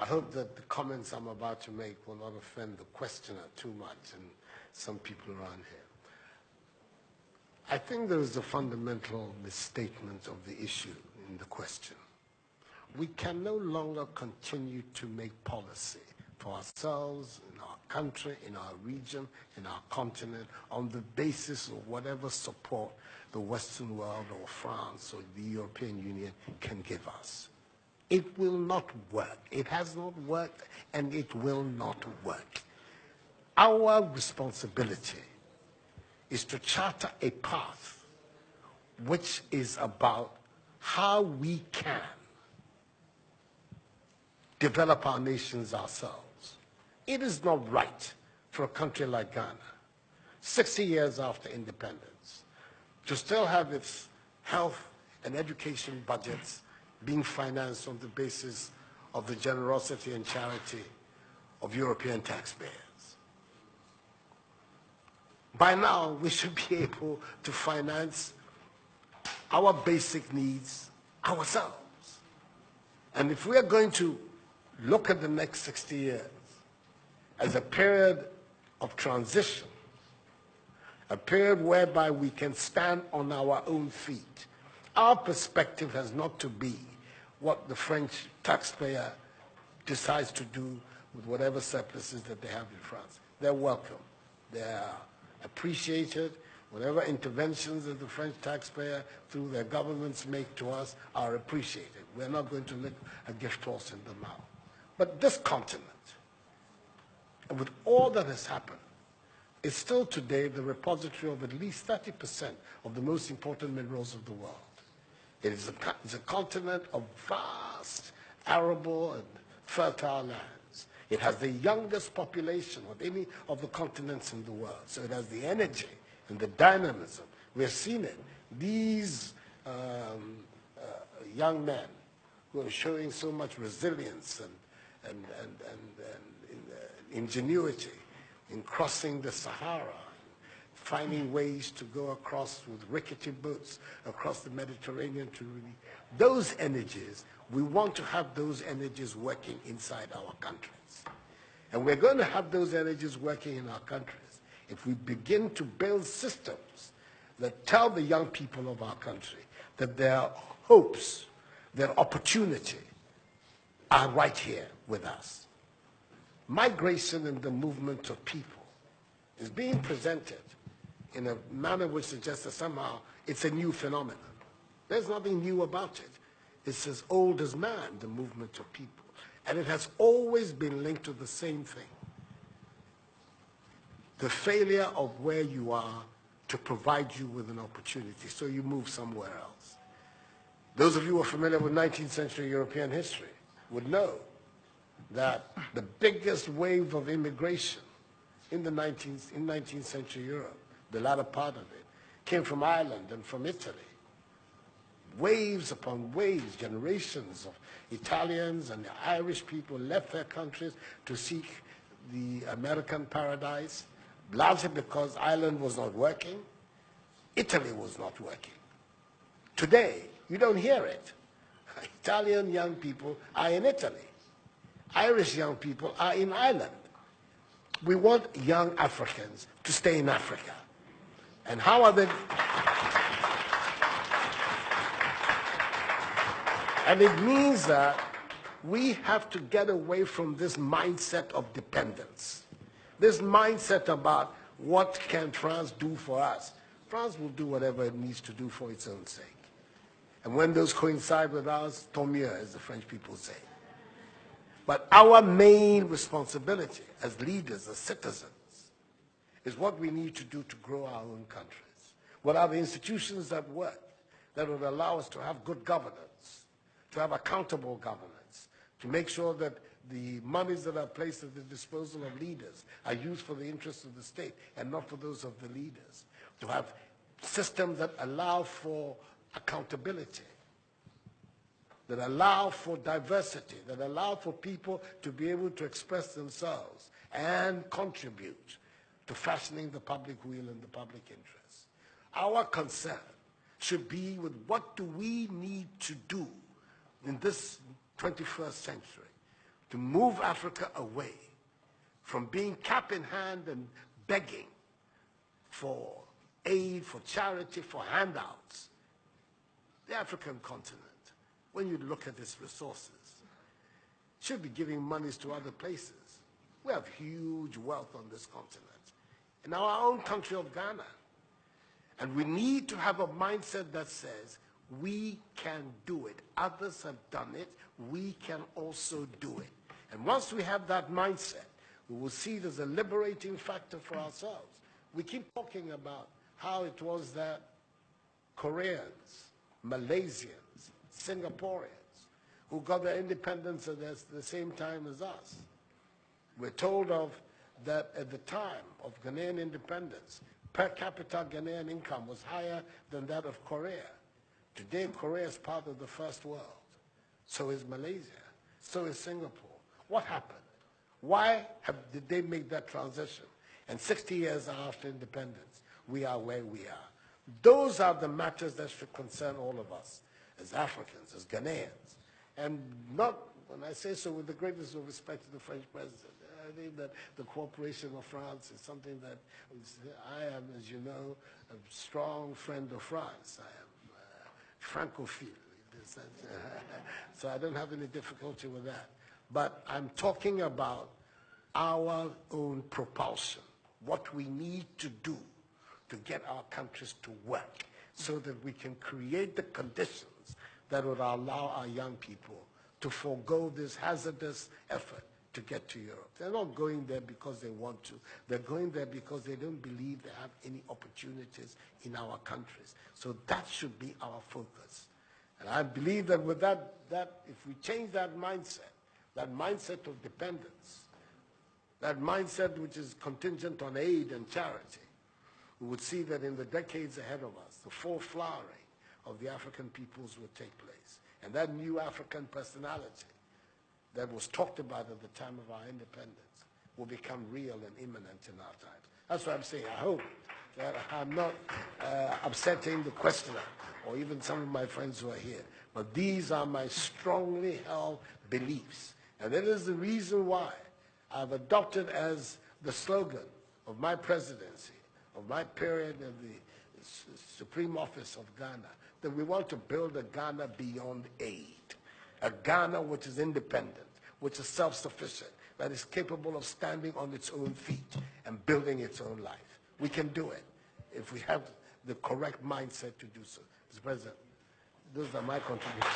I hope that the comments I'm about to make will not offend the questioner too much and some people around here. I think there is a fundamental misstatement of the issue in the question. We can no longer continue to make policy for ourselves, in our country, in our region, in our continent, on the basis of whatever support the Western world or France or the European Union can give us. It will not work. It has not worked, and it will not work. Our responsibility is to charter a path which is about how we can develop our nations ourselves. It is not right for a country like Ghana, 60 years after independence, to still have its health and education budgets being financed on the basis of the generosity and charity of European taxpayers. By now, we should be able to finance our basic needs ourselves. And if we are going to look at the next 60 years as a period of transition, a period whereby we can stand on our own feet, our perspective has not to be what the French taxpayer decides to do with whatever surpluses that they have in France. They're welcome. They're appreciated. Whatever interventions that the French taxpayer through their governments make to us are appreciated. We're not going to lick a gift horse in the mouth. But this continent, and with all that has happened, is still today the repository of at least 30% of the most important minerals of the world. It's a continent of vast, arable, and fertile lands. It has the youngest population of any of the continents in the world. So it has the energy and the dynamism. We have seen it. These young men who are showing so much resilience and ingenuity in crossing the Sahara, finding ways to go across with rickety boats across the Mediterranean to really, those energies, we want to have those energies working inside our countries. And we're going to have those energies working in our countries if we begin to build systems that tell the young people of our country that their hopes, their opportunity are right here with us. Migration and the movement of people is being presented in a manner which suggests that somehow it's a new phenomenon. There's nothing new about it. It's as old as man, the movement of people. And it has always been linked to the same thing. The failure of where you are to provide you with an opportunity, so you move somewhere else. Those of you who are familiar with 19th century European history would know that the biggest wave of immigration in 19th century Europe, the latter part of it, came from Ireland and from Italy. Waves upon waves, generations of Italians and Irish people left their countries to seek the American paradise, largely because Ireland was not working, Italy was not working. Today, you don't hear it. Italian young people are in Italy. Irish young people are in Ireland. We want young Africans to stay in Africa. And how are they? And it means that we have to get away from this mindset of dependence. This mindset about what can France do for us. France will do whatever it needs to do for its own sake. And when those coincide with ours, tant mieux, as the French people say. But our main responsibility as leaders, as citizens, is what we need to do to grow our own countries. What are the institutions that work, that would allow us to have good governance, to have accountable governance, to make sure that the monies that are placed at the disposal of leaders are used for the interests of the state and not for those of the leaders, to have systems that allow for accountability, that allow for diversity, that allow for people to be able to express themselves and contribute to fashioning the public will and the public interest. Our concern should be with what do we need to do in this 21st century to move Africa away from being cap in hand and begging for aid, for charity, for handouts. The African continent, when you look at its resources, should be giving monies to other places. We have huge wealth on this continent, in our own country of Ghana. And we need to have a mindset that says, we can do it. Others have done it. We can also do it. And once we have that mindset, we will see it as a liberating factor for ourselves. We keep talking about how it was that Koreans, Malaysians, Singaporeans, who got their independence at the same time as us. We're told of that at the time of Ghanaian independence, per capita Ghanaian income was higher than that of Korea. Today, Korea is part of the first world. So is Malaysia. So is Singapore. What happened? Why did they make that transition? And 60 years after independence, we are where we are. Those are the matters that should concern all of us as Africans, as Ghanaians. And not, when I say so, with the greatest of respect to the French president. I think that the cooperation of France is something that I am, as you know, a strong friend of France. I am Francophile. So I don't have any difficulty with that. But I'm talking about our own propulsion, what we need to do to get our countries to work so that we can create the conditions that would allow our young people to forego this hazardous effort to get to Europe. They're not going there because they want to. They're going there because they don't believe they have any opportunities in our countries. So that should be our focus. And I believe that with that if we change that mindset of dependence, that mindset which is contingent on aid and charity, we would see that in the decades ahead of us, the full flowering of the African peoples would take place. And that new African personality that was talked about at the time of our independence will become real and imminent in our time. That's what I'm saying. I hope that I'm not upsetting the questioner or even some of my friends who are here. But these are my strongly held beliefs. And that is the reason why I've adopted as the slogan of my presidency, of my period of the Supreme Office of Ghana, that we want to build a Ghana beyond aid. A Ghana which is independent, which is self-sufficient, that is capable of standing on its own feet and building its own life. We can do it if we have the correct mindset to do so. Mr. President, those are my contributions.